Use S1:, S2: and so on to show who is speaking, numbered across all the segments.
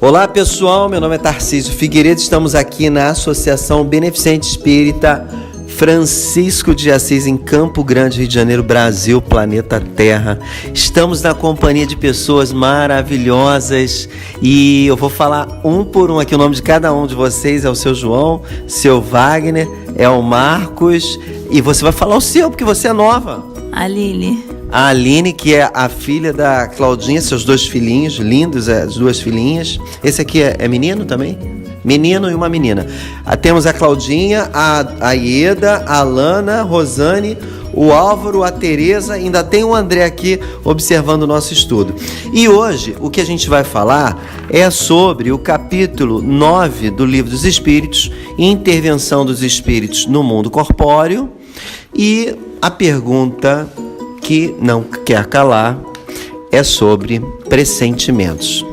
S1: Olá pessoal, meu nome é Tarcísio Figueiredo, estamos aqui na Associação Beneficente Espírita Francisco de Assis, em Campo Grande, Rio de Janeiro, Brasil, planeta Terra. Estamos na companhia de pessoas maravilhosas e eu vou falar um por um aqui. O nome de cada um de vocês é o seu João, seu Wagner, é o Marcos, e você vai falar o seu, porque você é nova. A Aline, que é a filha da Claudinha, seus dois filhinhos, lindos, as duas filhinhas. Esse aqui é menino também? Menino e uma menina. Temos a Claudinha, a Ieda, a Lana, a Rosane, o Álvaro, a Tereza, ainda tem o André aqui observando o nosso estudo. E hoje o que a gente vai falar é sobre o capítulo 9 do Livro dos Espíritos, Intervenção dos Espíritos no Mundo Corpóreo, e a pergunta que não quer calar é sobre pressentimentos.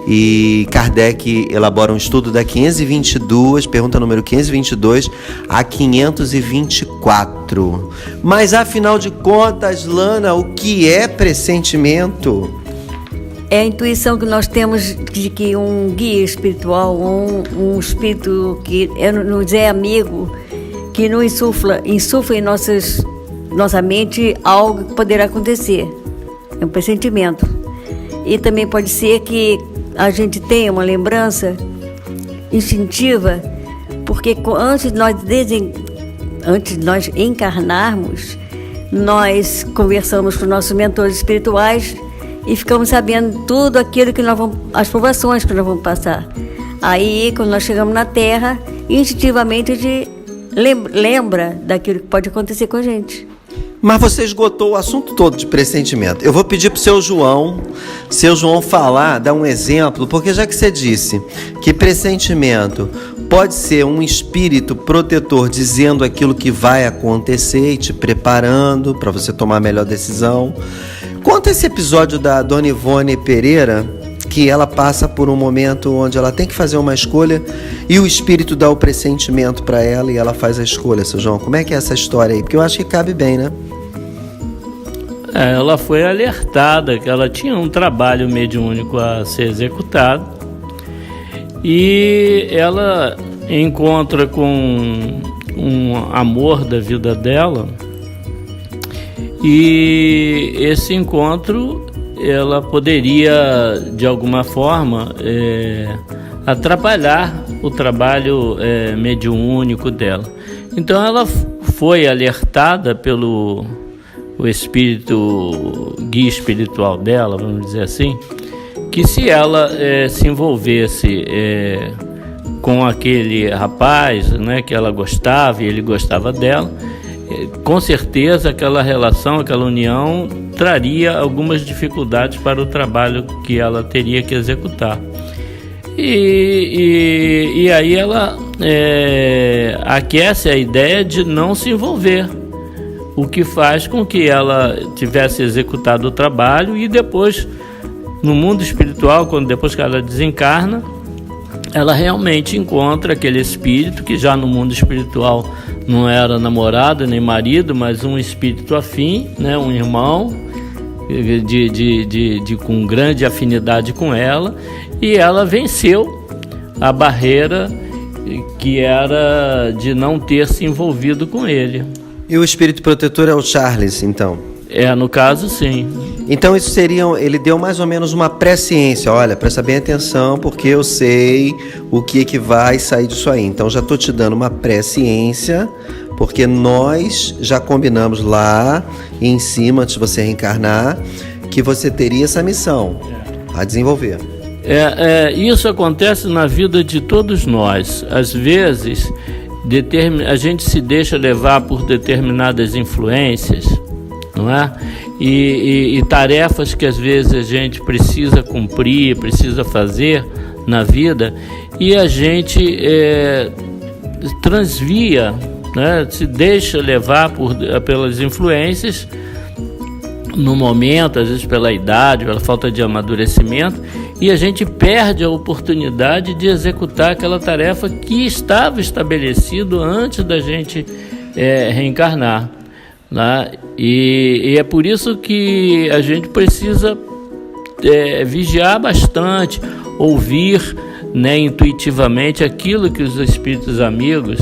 S1: E Kardec elabora um estudo da 522, pergunta número 522 a 524. Mas afinal de contas, Lana, o que é pressentimento?
S2: É a intuição que nós temos de que um guia espiritual, um espírito que nos é amigo, que não insufla em nossa mente algo que poderá acontecer. É um pressentimento. E também pode ser que a gente tenha uma lembrança instintiva, porque antes de nós encarnarmos, nós conversamos com nossos mentores espirituais e ficamos sabendo tudo aquilo que as provações que nós vamos passar. Aí, quando nós chegamos na Terra, instintivamente a gente lembra daquilo que pode acontecer com a gente.
S1: Mas você esgotou o assunto todo de pressentimento. Eu vou pedir para o seu João falar, dar um exemplo, porque já que você disse que pressentimento pode ser um espírito protetor dizendo aquilo que vai acontecer e te preparando para você tomar a melhor decisão. Conta esse episódio da Dona Ivone Pereira, que ela passa por um momento onde ela tem que fazer uma escolha e o espírito dá o pressentimento para ela e ela faz a escolha, seu João. Como é que é essa história aí? Porque eu acho que cabe bem, né?
S3: Ela foi alertada que ela tinha um trabalho mediúnico a ser executado e ela encontra com um amor da vida dela, e esse encontro ela poderia de alguma forma atrapalhar o trabalho mediúnico dela. Então ela foi alertada pelo espírito guia espiritual dela, vamos dizer assim, que se ela se envolvesse com aquele rapaz, né, que ela gostava e ele gostava dela, com certeza aquela relação, aquela união traria algumas dificuldades para o trabalho que ela teria que executar. E aí ela aquece a ideia de não se envolver, o que faz com que ela tivesse executado o trabalho e depois, no mundo espiritual, depois que ela desencarna, ela realmente encontra aquele espírito que já no mundo espiritual não era namorado nem marido, mas um espírito afim, né, um irmão com grande afinidade com ela, e ela venceu a barreira que era de não ter se envolvido com ele.
S1: E o espírito protetor é o Charles, então?
S3: No caso, sim.
S1: Então isso seria, ele deu mais ou menos uma presciência. Olha, presta bem atenção, porque eu sei o que vai sair disso aí. Então já estou te dando uma presciência, porque nós já combinamos lá em cima, antes de você reencarnar, que você teria essa missão a desenvolver.
S3: Isso acontece na vida de todos nós. Às vezes a gente se deixa levar por determinadas influências, não é? E tarefas que às vezes a gente precisa cumprir, precisa fazer na vida, e a gente transvia, né? Se deixa levar pelas influências no momento, às vezes pela idade, pela falta de amadurecimento, e a gente perde a oportunidade de executar aquela tarefa que estava estabelecido antes da gente reencarnar, né? E é por isso que a gente precisa vigiar bastante, ouvir, né, intuitivamente aquilo que os espíritos amigos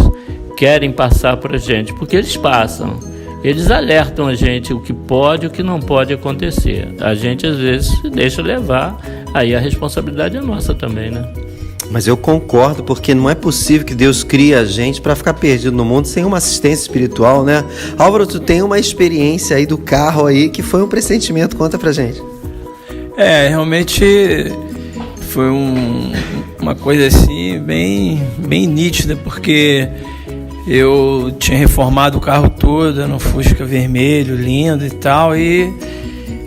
S3: querem passar para a gente, porque eles passam, eles alertam a gente o que pode e o que não pode acontecer. A gente às vezes se deixa levar, aí a responsabilidade é nossa também, né?
S1: Mas eu concordo, porque não é possível que Deus crie a gente para ficar perdido no mundo sem uma assistência espiritual, né? Álvaro, tu tem uma experiência aí do carro aí que foi um pressentimento, conta pra gente.
S4: Realmente foi uma coisa assim bem nítida, porque eu tinha reformado o carro todo, no Fusca vermelho, lindo e tal, e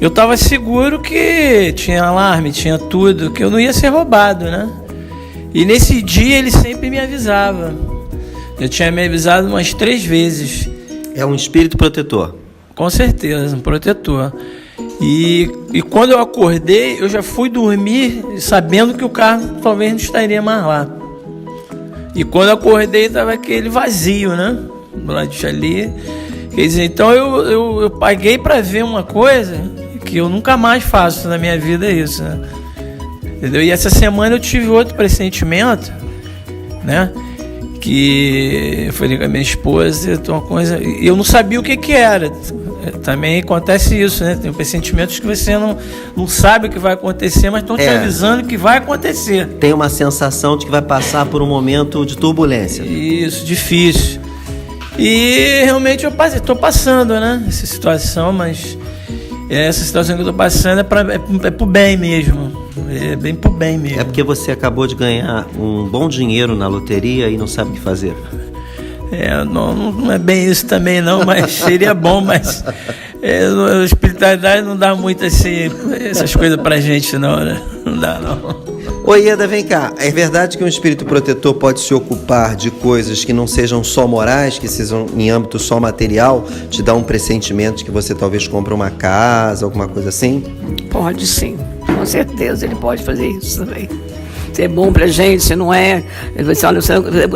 S4: eu tava seguro que tinha alarme, tinha tudo, que eu não ia ser roubado, né? E nesse dia ele sempre me avisava. Eu tinha me avisado umas 3 vezes.
S1: É um espírito protetor?
S4: Com certeza, um protetor. E quando eu acordei, eu já fui dormir sabendo que o carro talvez não estaria mais lá. E quando eu acordei, estava aquele vazio, né? Do lado de ali. Quer dizer, então eu paguei para ver uma coisa que eu nunca mais faço na minha vida, isso, né? Entendeu? E essa semana eu tive outro pressentimento, né? Que eu falei com a minha esposa, uma coisa, e eu não sabia o que era. Também acontece isso, né? Tem pressentimentos que você não sabe o que vai acontecer, mas estão te avisando que vai acontecer.
S1: Tem uma sensação de que vai passar por um momento de turbulência.
S4: Isso, difícil. E realmente eu estou passando, né? Essa situação, mas essa situação que eu estou passando é pro bem mesmo. É bem pro bem mesmo.
S1: É porque você acabou de ganhar um bom dinheiro na loteria e não sabe o que fazer.
S4: Não é bem isso também não, mas seria bom, mas a espiritualidade não dá muito essas coisas pra gente não, né? Não dá não.
S1: Ô Ieda, vem cá, é verdade que um espírito protetor pode se ocupar de coisas que não sejam só morais, que sejam em âmbito só material, te dar um pressentimento de que você talvez compre uma casa, alguma coisa assim?
S5: Pode sim, com certeza ele pode fazer isso também. Se é bom pra gente, se não é. Ele vai dizer, olha,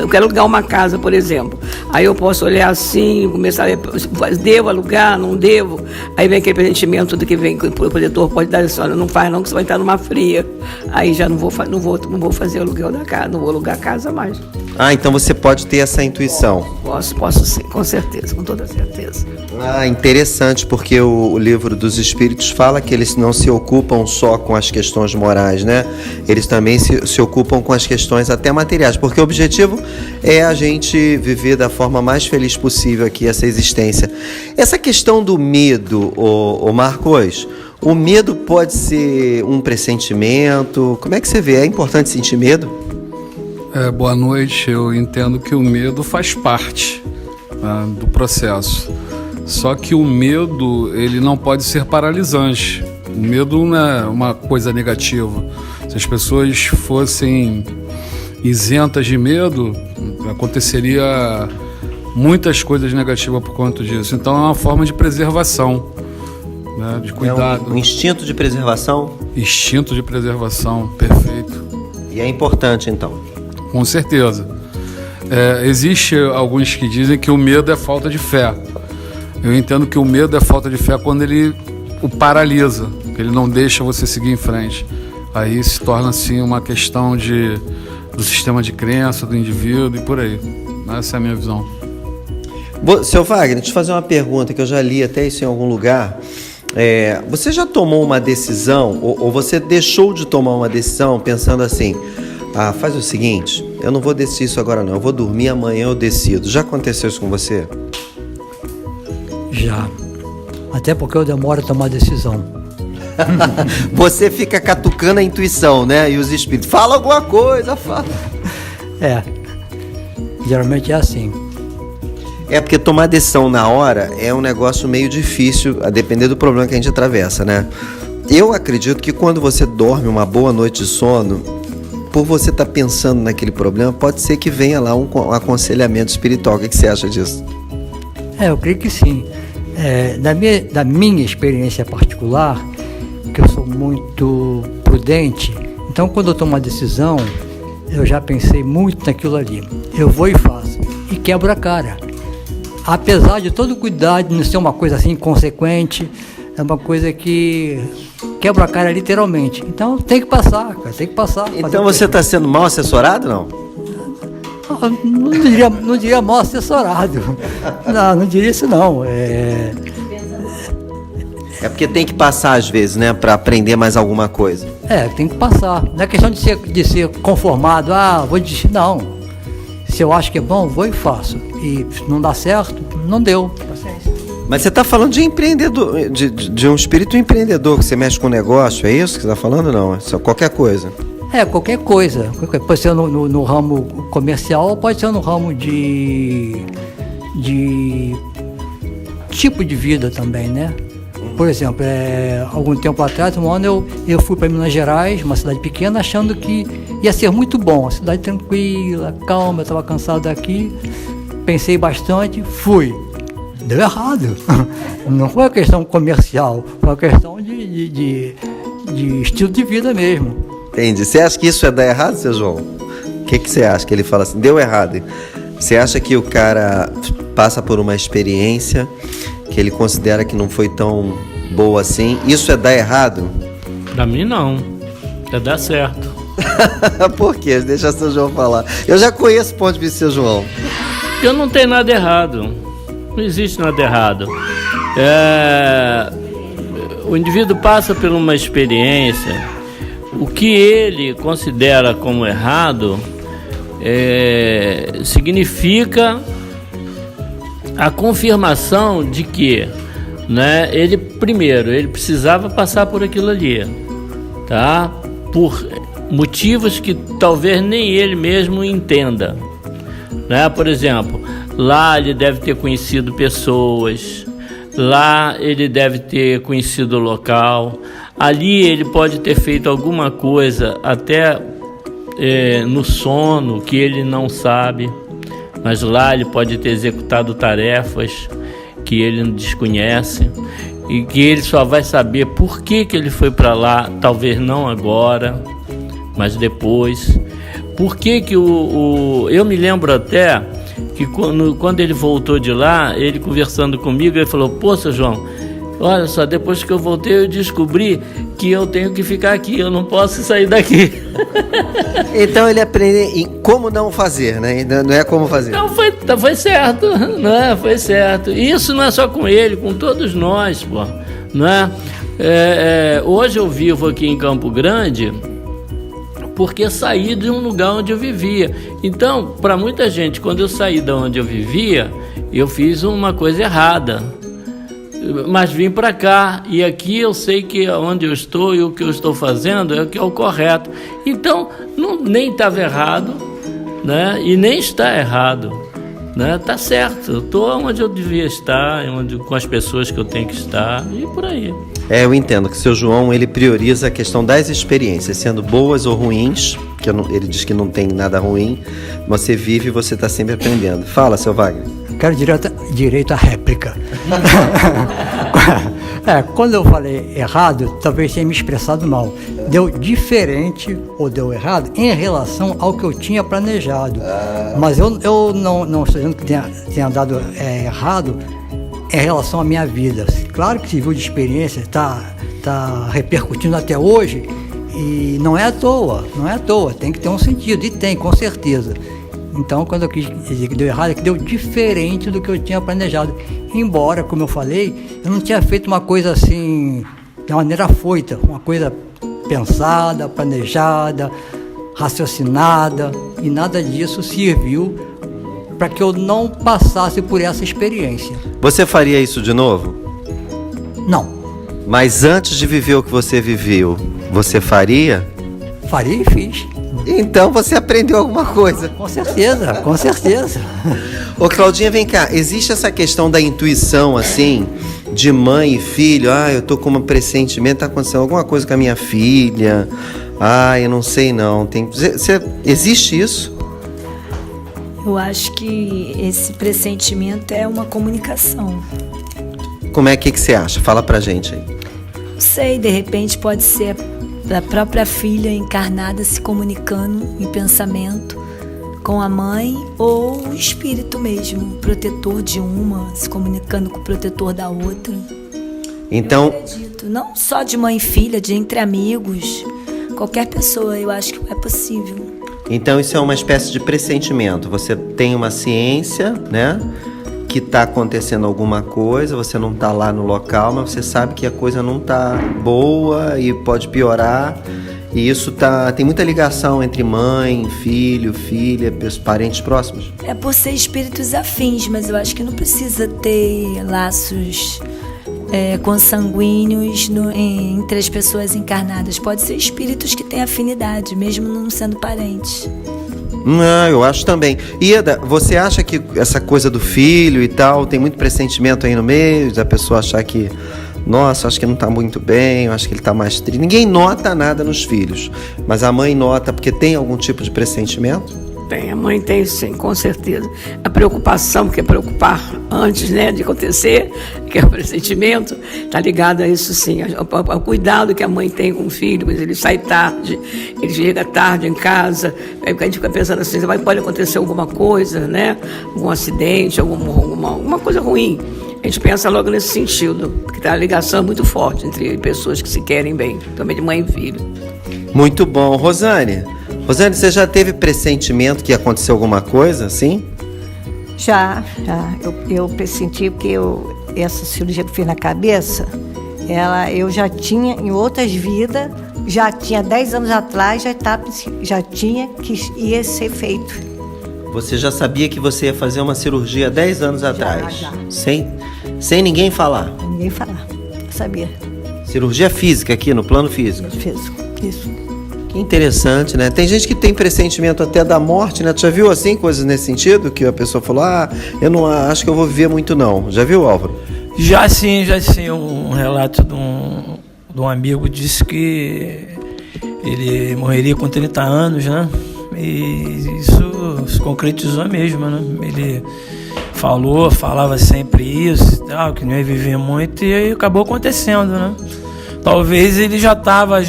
S5: eu quero alugar uma casa, por exemplo. Aí eu posso olhar assim, começar a devo alugar, não devo. Aí vem aquele pressentimento do que vem, que o protetor pode dar assim, olha, não faz não, que você vai estar numa fria. Aí já não vou fazer o aluguel da casa, não vou alugar a casa mais.
S1: Ah, então você pode ter essa intuição.
S5: Posso sim, com certeza, com toda certeza.
S1: Ah, interessante, porque o livro dos Espíritos fala que eles não se ocupam só com as questões morais, né? Eles também se ocupam com as questões até materiais, porque o objetivo é a gente viver da forma mais feliz possível aqui essa existência. Essa questão do medo, ô Marcos, o medo pode ser um pressentimento? Como é que você vê? É importante sentir medo?
S6: Boa noite. Eu entendo que o medo faz parte, né, do processo. Só que o medo, ele não pode ser paralisante. O medo não é uma coisa negativa. Se as pessoas fossem isentas de medo, aconteceria muitas coisas negativas por conta disso. Então é uma forma de preservação, né, de cuidado.
S1: É um instinto de preservação?
S6: Instinto de preservação, perfeito.
S1: E é importante então? Com
S6: certeza. Existe alguns que dizem que o medo é falta de fé. Eu entendo que o medo é falta de fé quando ele o paralisa, que ele não deixa você seguir em frente. Aí se torna assim uma questão do sistema de crença do indivíduo e por aí. Essa é a minha visão.
S1: Seu Wagner, deixa eu fazer uma pergunta que eu já li até isso em algum lugar. Você já tomou uma decisão ou você deixou de tomar uma decisão pensando assim: faz o seguinte, eu não vou decidir isso agora não, eu vou dormir, amanhã eu decido. Já aconteceu isso com você?
S7: Já. Até porque eu demoro a tomar decisão.
S1: Você fica catucando a intuição, né? E os espíritos, fala alguma coisa, fala.
S7: Geralmente é assim.
S1: Porque tomar decisão na hora é um negócio meio difícil, a depender do problema que a gente atravessa, né? Eu acredito que quando você dorme uma boa noite de sono, por você estar pensando naquele problema, pode ser que venha lá um aconselhamento espiritual. O que você acha disso?
S7: Eu creio que sim. Da minha experiência particular, que eu sou muito prudente, então quando eu tomo uma decisão, eu já pensei muito naquilo ali. Eu vou e faço. E quebro a cara. Apesar de todo o cuidado de não ser uma coisa assim inconsequente, é uma coisa que quebra a cara literalmente. Então tem que passar, cara, tem que passar.
S1: Então você está sendo mal assessorado, não?
S7: Não diria mal assessorado. Não diria isso não.
S1: É porque tem que passar às vezes, né? Para aprender mais alguma coisa.
S7: Tem que passar. Não é questão de ser conformado. Vou desistir. Não. Se eu acho que é bom, vou e faço. E se não dá certo, não deu. Paciência.
S1: Mas você está falando de empreendedor, de um espírito empreendedor, que você mexe com negócio, é isso que você está falando? Não, é só qualquer coisa.
S7: Qualquer coisa. Pode ser no ramo comercial ou pode ser no ramo de tipo de vida também, né? Por exemplo, algum tempo atrás, um ano eu fui para Minas Gerais, uma cidade pequena, achando que ia ser muito bom. Uma cidade tranquila, calma, eu estava cansado daqui, pensei bastante, fui. Deu errado. Não foi uma questão comercial, foi uma questão de estilo de vida mesmo.
S1: Entendi. Você acha que isso é dar errado, seu João? O que você acha? Que ele fala assim, deu errado. Você acha que o cara passa por uma experiência que ele considera que não foi tão boa assim? Isso é dar errado?
S3: Pra mim, não. É dar certo.
S1: Por quê? Deixa o seu João falar. Eu já conheço o ponto de vista do seu João.
S3: Eu não tenho nada errado. Não existe nada errado. O indivíduo passa por uma experiência. O que ele considera como errado significa a confirmação de que, né, ele precisava passar por aquilo ali, tá? Por motivos que talvez nem ele mesmo entenda, né? Por exemplo, lá ele deve ter conhecido pessoas, lá ele deve ter conhecido o local, ali ele pode ter feito alguma coisa até no sono que ele não sabe, mas lá ele pode ter executado tarefas que ele desconhece e que ele só vai saber por que ele foi para lá, talvez não agora, mas depois. Por que eu me lembro até que quando ele voltou de lá, ele conversando comigo, ele falou: pô, seu João, olha só, depois que eu voltei eu descobri que eu tenho que ficar aqui, eu não posso sair daqui.
S1: Então ele aprende como não fazer, né? Não é como fazer.
S3: Não, foi certo, né? Foi certo. E isso não é só com ele, com todos nós, pô, né? Hoje eu vivo aqui em Campo Grande porque saí de um lugar onde eu vivia. Então, para muita gente, quando eu saí de onde eu vivia, eu fiz uma coisa errada. Mas vim para cá, e aqui eu sei que onde eu estou e o que eu estou fazendo é o que é o correto. Então, nem estava errado, né? E nem está errado, né? Tá certo, eu estou onde eu devia estar, com as pessoas que eu tenho que estar, e por aí.
S1: Eu entendo que o seu João, ele prioriza a questão das experiências, sendo boas ou ruins, que ele diz que não tem nada ruim, você vive e você está sempre aprendendo. Fala, seu Wagner.
S7: Quero direito à réplica. Quando eu falei errado, talvez tenha me expressado mal. Deu diferente ou deu errado em relação ao que eu tinha planejado. Mas eu não estou dizendo que tenha dado errado em relação à minha vida. Claro que serviu de experiência, está repercutindo até hoje, e não é à toa, tem que ter um sentido, e tem, com certeza. Então, quando eu quis dizer que deu errado, é que deu diferente do que eu tinha planejado. Embora, como eu falei, eu não tinha feito uma coisa assim, de maneira afoita, uma coisa pensada, planejada, raciocinada, e nada disso serviu para que eu não passasse por essa experiência.
S1: Você faria isso de novo?
S7: Não.
S1: Mas antes de viver o que você viveu, você faria?
S7: Faria e fiz.
S1: Então você aprendeu alguma coisa.
S7: Com certeza, com certeza.
S1: Ô Claudinha, vem cá, existe essa questão da intuição, assim, de mãe e filho? Eu tô com um pressentimento, tá acontecendo alguma coisa com a minha filha. Eu não sei não. Existe isso?
S8: Eu acho que esse pressentimento é uma comunicação.
S1: Como é que você acha? Fala pra gente aí.
S8: Não sei, de repente pode ser a própria filha encarnada se comunicando em pensamento com a mãe, ou o espírito mesmo, o protetor de uma se comunicando com o protetor da outra.
S1: Então,
S8: Eu acredito, não só de mãe e filha, de entre amigos, qualquer pessoa, eu acho que é possível.
S1: então isso é uma espécie de pressentimento. Você tem uma ciência, né, que está acontecendo alguma coisa, você não está lá no local, mas você sabe que a coisa não está boa e pode piorar. E isso tem muita ligação entre mãe, filho, filha, parentes próximos.
S8: É por ser espíritos afins, mas eu acho que não precisa ter laços consanguíneos entre as pessoas encarnadas. Pode ser espíritos que têm afinidade, mesmo não sendo parentes.
S1: Não, eu acho também. Ieda, você acha que essa coisa do filho e tal, tem muito pressentimento aí no meio, da pessoa achar que, nossa, acho que não está muito bem, eu acho que ele está mais triste. Ninguém nota nada nos filhos, mas a mãe nota porque tem algum tipo de pressentimento?
S5: Tem, a mãe tem sim, com certeza. A preocupação, que é preocupar antes, né, de acontecer, que é o pressentimento, está ligado a isso sim, ao cuidado que a mãe tem com o filho. Ele sai tarde, ele chega tarde em casa, aí a gente fica pensando assim, pode acontecer alguma coisa, né, algum acidente, alguma coisa ruim. A gente pensa logo nesse sentido, porque tem uma ligação muito forte entre pessoas que se querem bem, também de mãe e filho.
S1: Muito bom. Rosane, você já teve pressentimento que aconteceu alguma coisa, assim?
S9: Já. Eu pressenti porque essa cirurgia que eu fiz na cabeça, eu já tinha, em outras vidas, já tinha 10 anos atrás, já tinha que ia ser feito.
S1: Você já sabia que você ia fazer uma cirurgia 10 anos atrás?
S9: Já.
S1: Sem ninguém falar?
S9: Ninguém falar, eu sabia.
S1: Cirurgia física aqui, no plano físico?
S9: Isso.
S1: Que interessante, né? Tem gente que tem pressentimento até da morte, né? Tu já viu assim, coisas nesse sentido? Que a pessoa falou, eu não acho que eu vou viver muito não. Já viu, Álvaro?
S4: Já sim, um relato de um amigo disse que ele morreria com 30 anos, né? E isso se concretizou mesmo, né? Ele falava sempre isso e tal, que não ia viver muito, e aí acabou acontecendo, né? Talvez ele já estava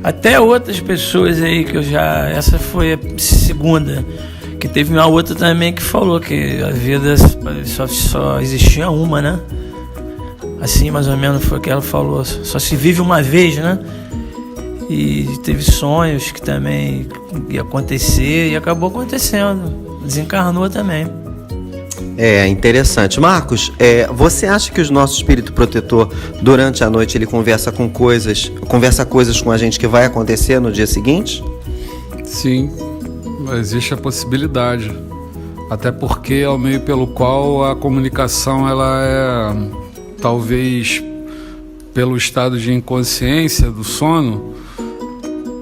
S4: até outras pessoas aí que essa foi a segunda, que teve uma outra também que falou que a vida só existia uma, né? Assim, mais ou menos foi o que ela falou, só se vive uma vez, né? E teve sonhos que também ia acontecer e acabou acontecendo, desencarnou também.
S1: É interessante. Marcos, você acha que o nosso espírito protetor, durante a noite, ele conversa coisas com a gente que vai acontecer no dia seguinte?
S6: Sim, existe a possibilidade. Até porque é o meio pelo qual a comunicação, ela é, talvez, pelo estado de inconsciência do sono,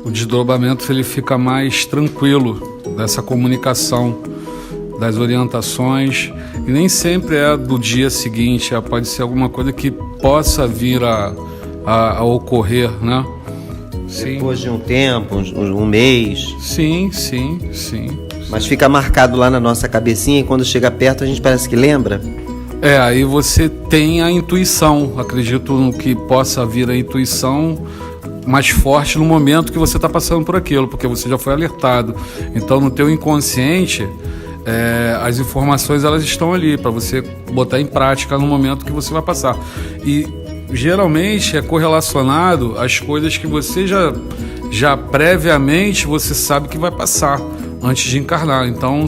S6: o desdobramento ele fica mais tranquilo dessa comunicação, das orientações, e nem sempre é do dia seguinte, pode ser alguma coisa que possa vir a ocorrer, né? Sim.
S1: Depois de um tempo, um mês.
S6: Sim.
S1: Mas fica marcado lá na nossa cabecinha e quando chega perto a gente parece que lembra?
S6: Aí você tem a intuição, acredito que possa vir a intuição mais forte no momento que você está passando por aquilo, porque você já foi alertado. Então no teu inconsciente, as informações elas estão ali para você botar em prática no momento que você vai passar. E geralmente é correlacionado às coisas que você já previamente você sabe que vai passar antes de encarnar. Então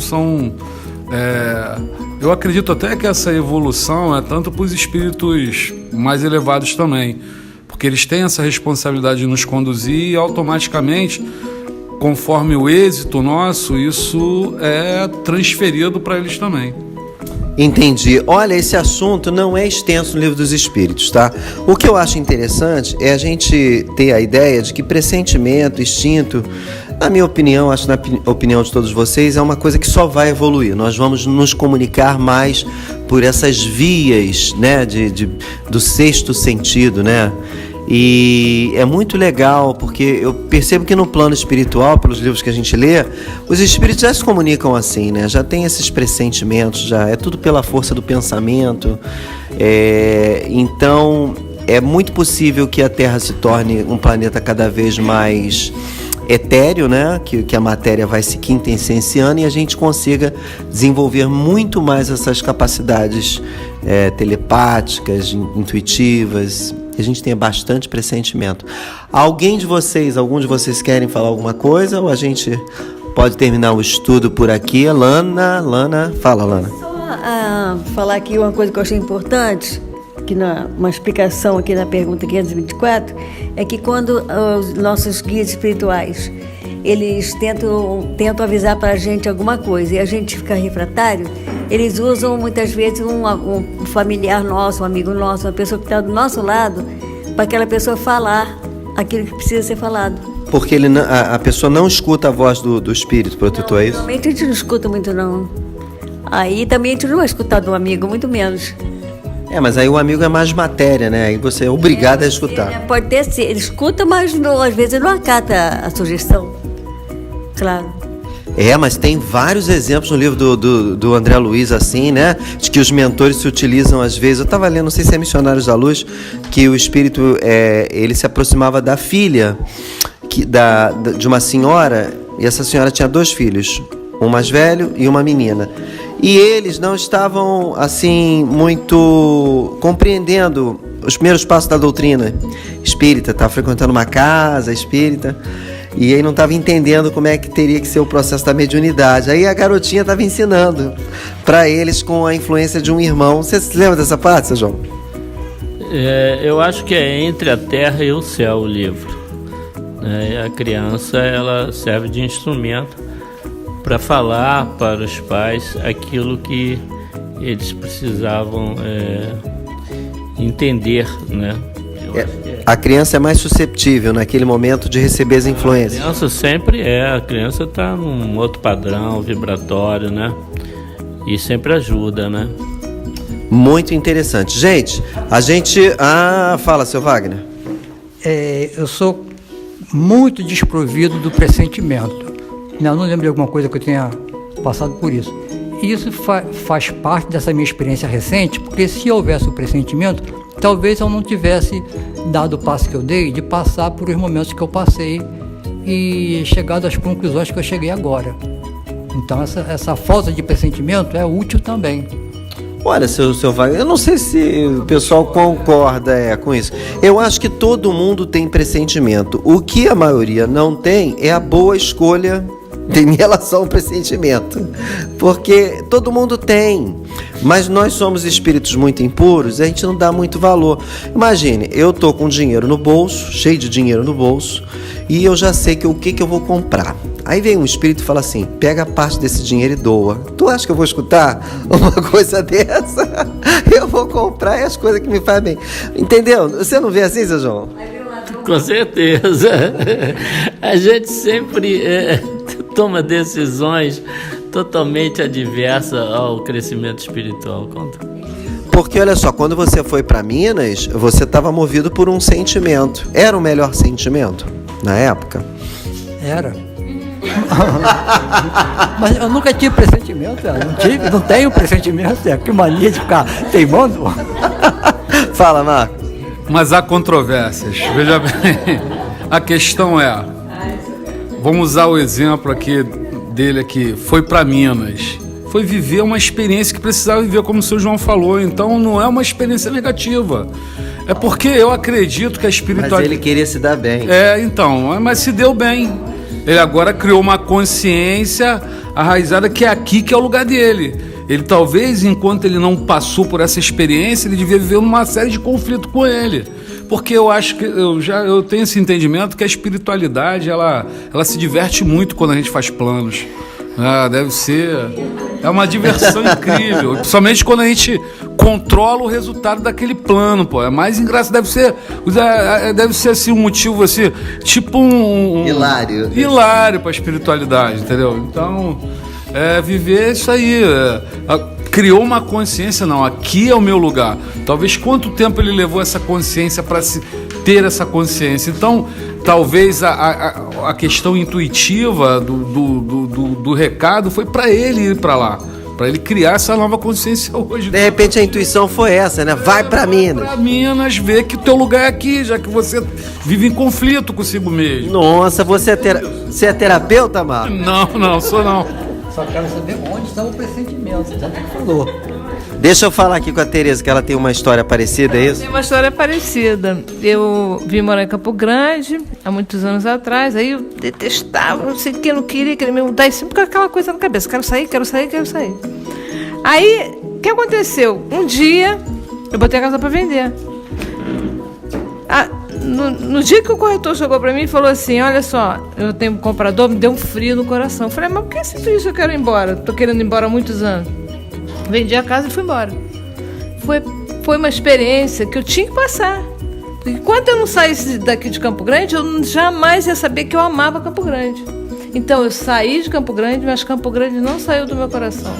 S6: eu acredito até que essa evolução é tanto para os espíritos mais elevados também, porque eles têm essa responsabilidade de nos conduzir e automaticamente, conforme o êxito nosso, isso é transferido para eles também.
S1: Entendi. Olha, esse assunto não é extenso no Livro dos Espíritos, tá? O que eu acho interessante é a gente ter a ideia de que pressentimento, instinto, na minha opinião, acho na opinião de todos vocês, é uma coisa que só vai evoluir. Nós vamos nos comunicar mais por essas vias, né, do sexto sentido, né? E é muito legal, porque eu percebo que no plano espiritual, pelos livros que a gente lê, os espíritos já se comunicam assim, né? Já tem esses pressentimentos, já é tudo pela força do pensamento. Então, é muito possível que a Terra se torne um planeta cada vez mais etéreo, né? Que a matéria vai se quintessenciando e a gente consiga desenvolver muito mais essas capacidades telepáticas, intuitivas. A gente tenha bastante pressentimento. Algum de vocês querem falar alguma coisa ou a gente pode terminar o estudo por aqui? Lana, fala, Lana.
S2: Só falar aqui uma coisa que eu achei importante, uma explicação aqui na pergunta 524, é que quando os nossos guias espirituais, eles tentam avisar para a gente alguma coisa e a gente fica refratário, eles usam muitas vezes um familiar nosso, um amigo nosso, uma pessoa que está do nosso lado, para aquela pessoa falar aquilo que precisa ser falado.
S1: Porque a pessoa não escuta a voz do espírito protetor, é isso?
S2: Normalmente a gente não escuta muito, não. Aí também a gente não vai escutar do amigo, muito menos.
S1: Mas aí o amigo é mais matéria, né? Aí você é obrigado a escutar.
S2: Pode ter sim, ele escuta, mas às vezes ele não acata a sugestão. Claro.
S1: Mas tem vários exemplos no livro do André Luiz, assim, né? De que os mentores se utilizam às vezes. Eu estava lendo, não sei se é Missionários da Luz, que o espírito, ele se aproximava da filha de uma senhora, e essa senhora tinha 2 filhos, um mais velho e uma menina. E eles não estavam, assim, muito compreendendo os primeiros passos da doutrina espírita. Estava frequentando uma casa espírita e aí não estava entendendo como é que teria que ser o processo da mediunidade. Aí a garotinha estava ensinando para eles com a influência de um irmão. Você se lembra dessa parte, seu João?
S3: Eu acho que é Entre a Terra e o Céu o livro. A criança, ela serve de instrumento para falar para os pais aquilo que eles precisavam entender, né?
S1: A criança é mais susceptível naquele momento de receber as influências.
S3: A criança está num outro padrão vibratório, né? E sempre ajuda, né?
S1: Muito interessante. Gente, fala, seu Wagner.
S7: Eu sou muito desprovido do pressentimento. Não lembro de alguma coisa que eu tenha passado por isso. E isso faz parte dessa minha experiência recente, porque se houvesse o pressentimento, talvez eu não tivesse dado o passo que eu dei, de passar por os momentos que eu passei e chegado às conclusões que eu cheguei agora. Então essa falta de pressentimento é útil também.
S1: Olha, seu Wagner, eu não sei se o pessoal concorda com isso. Eu acho que todo mundo tem pressentimento. O que a maioria não tem é a boa escolha em relação ao pressentimento. Porque todo mundo tem, mas nós somos espíritos muito impuros e a gente não dá muito valor. Imagine, eu tô com dinheiro no bolso, cheio de dinheiro no bolso, e eu já sei o que eu vou comprar. Aí vem um espírito e fala assim, pega parte desse dinheiro e doa. Tu acha que eu vou escutar uma coisa dessa? Eu vou comprar as coisas que me fazem bem. Entendeu? Você não vê assim, seu João?
S3: Com certeza. A gente sempre toma decisões totalmente adversas ao crescimento espiritual.
S1: Porque, olha só, quando você foi para Minas, você estava movido por um sentimento. Era o melhor sentimento na época?
S7: Era. Mas eu nunca tive pressentimento, não tenho pressentimento, que mania de ficar teimando.
S1: Fala, Marco.
S6: Mas há controvérsias. Veja bem, a questão vamos usar o exemplo dele aqui, foi para Minas. Foi viver uma experiência que precisava viver, como o seu João falou. Então não é uma experiência negativa. É porque eu acredito que a espiritualidade...
S1: Mas ele queria se dar bem.
S6: Mas se deu bem. Ele agora criou uma consciência arraizada que é aqui que é o lugar dele. Ele talvez, enquanto ele não passou por essa experiência, ele devia viver uma série de conflitos com ele. Porque eu acho que eu tenho esse entendimento que a espiritualidade ela se diverte muito quando a gente faz planos. Deve ser... É uma diversão incrível. Principalmente quando a gente controla o resultado daquele plano, pô. É mais engraçado. Deve ser assim, um motivo assim, tipo hilário para a espiritualidade, entendeu? Então, viver isso aí. Criou uma consciência, não, aqui é o meu lugar. Talvez quanto tempo ele levou essa consciência para ter essa consciência. Então, talvez a questão intuitiva do recado foi para ele ir para lá. para ele criar essa nova consciência hoje.
S1: De repente a intuição foi essa, né? Vai pra Minas.
S6: Pra Minas, ver que o teu lugar é aqui, já que você vive em conflito consigo mesmo.
S1: Nossa, você é terapeuta, Marco?
S6: Não, sou não.
S7: Só quero saber onde está o pressentimento, já que falou.
S1: Deixa eu falar aqui com a Tereza, que ela tem uma história parecida, é isso?
S10: Tem uma história parecida. Eu vim morar em Campo Grande há muitos anos atrás, aí eu detestava, não sei o que, eu não queria me mudar, e sempre com aquela coisa na cabeça, quero sair. Aí, o que aconteceu? Um dia, eu botei a casa para vender. No dia que o corretor chegou para mim e falou assim, olha só, eu tenho um comprador, me deu um frio no coração. Eu falei, mas por que sinto isso? Eu quero ir embora, tô querendo ir embora há muitos anos. Vendi a casa e fui embora. Foi uma experiência que eu tinha que passar. Porque enquanto eu não saísse daqui de Campo Grande, eu jamais ia saber que eu amava Campo Grande. Então eu saí de Campo Grande, mas Campo Grande não saiu do meu coração.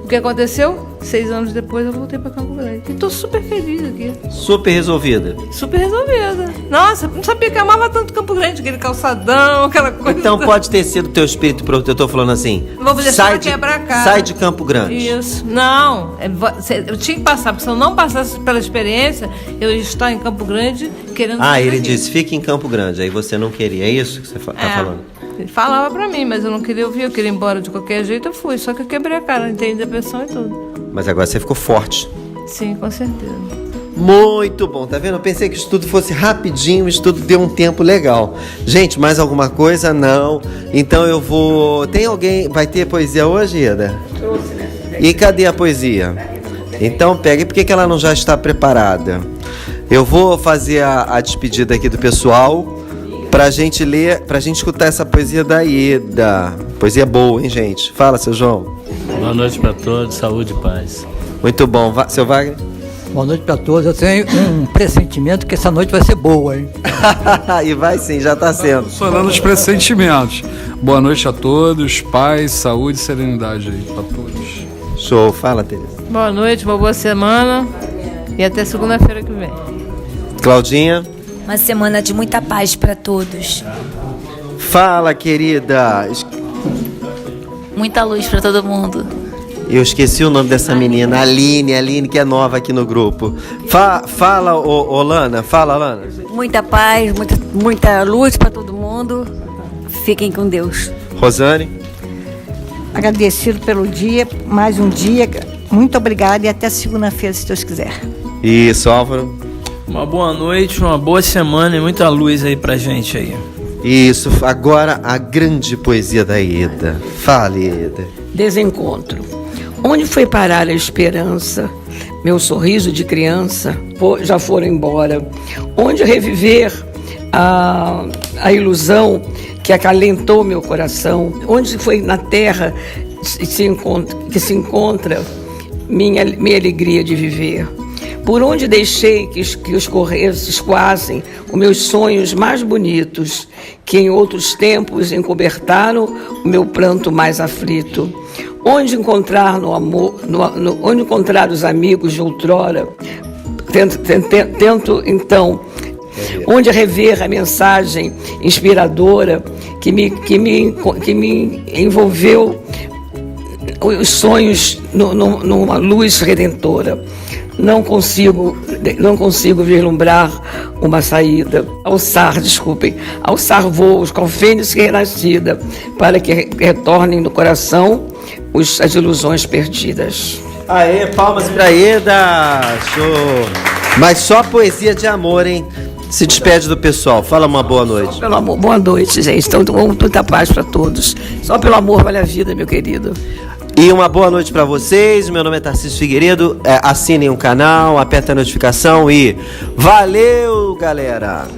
S10: O que aconteceu? 6 anos depois eu voltei para Campo Grande. E tô super feliz aqui.
S1: Super resolvida.
S10: Super resolvida. Nossa, não sabia que amava tanto Campo Grande, aquele calçadão, aquela coisa.
S1: Então pode ter sido o teu espírito protetor falando assim,
S10: vou deixar ela quebrar a cara.
S1: Sai de Campo Grande.
S10: Isso. Não, eu tinha que passar, porque se eu não passasse pela experiência, eu ia estar em Campo Grande querendo...
S1: Ele disse, fica em Campo Grande, aí você não queria, é isso que você tá falando?
S10: Ele falava pra mim, mas eu não queria ouvir, eu queria ir embora de qualquer jeito, eu fui. Só que eu quebrei a cara, entendi depressão e tudo.
S1: Mas agora você ficou forte.
S10: Sim, com certeza.
S1: Muito bom, tá vendo? Eu pensei que o estudo fosse rapidinho, o estudo deu um tempo legal. Gente, mais alguma coisa? Não. Então eu vou... Tem alguém... Vai ter poesia hoje, Ida?
S5: Trouxe, né?
S1: E cadê a poesia? Então pega. E por que ela não já está preparada? Eu vou fazer a despedida aqui do pessoal pra gente ler, pra gente escutar essa poesia da Ida. Poesia boa, hein, gente? Fala, seu João.
S3: Boa noite para todos, saúde e paz.
S1: Muito bom. Seu Wagner?
S7: Boa noite para todos. Eu tenho um pressentimento que essa noite vai ser boa, hein?
S1: E vai sim, já está sendo.
S6: Falando os pressentimentos. Boa noite a todos, paz, saúde e serenidade aí para todos.
S1: Show. Fala, Tereza.
S10: Boa noite, uma boa semana e até segunda-feira que vem.
S1: Claudinha?
S8: Uma semana de muita paz para todos.
S1: Fala, querida.
S11: Muita luz para todo mundo.
S1: Eu esqueci o nome dessa menina, Aline, que é nova aqui no grupo. Fala, Lana. Fala, Lana.
S2: Muita paz, muita luz para todo mundo. Fiquem com Deus.
S1: Rosane.
S9: Agradecido pelo dia, mais um dia. Muito obrigada e até segunda-feira, se Deus quiser.
S1: Isso, Álvaro.
S4: Uma boa noite, uma boa semana e muita luz aí pra gente aí.
S1: Isso, agora a grande poesia da Ida. Fale, Ida.
S5: Desencontro. Onde foi parar a esperança? Meu sorriso de criança já foram embora. Onde reviver a ilusão que acalentou meu coração? Onde foi na terra que se encontra minha alegria de viver? Por onde deixei que os correios escoassem os meus sonhos mais bonitos, que em outros tempos encobertaram o meu pranto mais aflito? Onde encontrar no amor, onde encontrar os amigos de outrora? Tento então, onde rever a mensagem inspiradora que me envolveu os sonhos numa luz redentora. Não consigo vislumbrar uma saída. Alçar voos com fênix renascida, para que retornem no coração as ilusões perdidas.
S1: Aê, palmas pra Ida! Show! Mas só poesia de amor, hein? Se despede do pessoal. Fala uma boa noite.
S5: Só pelo amor. Boa noite, gente. Então, muita paz para todos. Só pelo amor vale a vida, meu querido.
S1: E uma boa noite para vocês. Meu nome é Tarcísio Figueiredo. Assinem o canal, apertem a notificação e valeu, galera!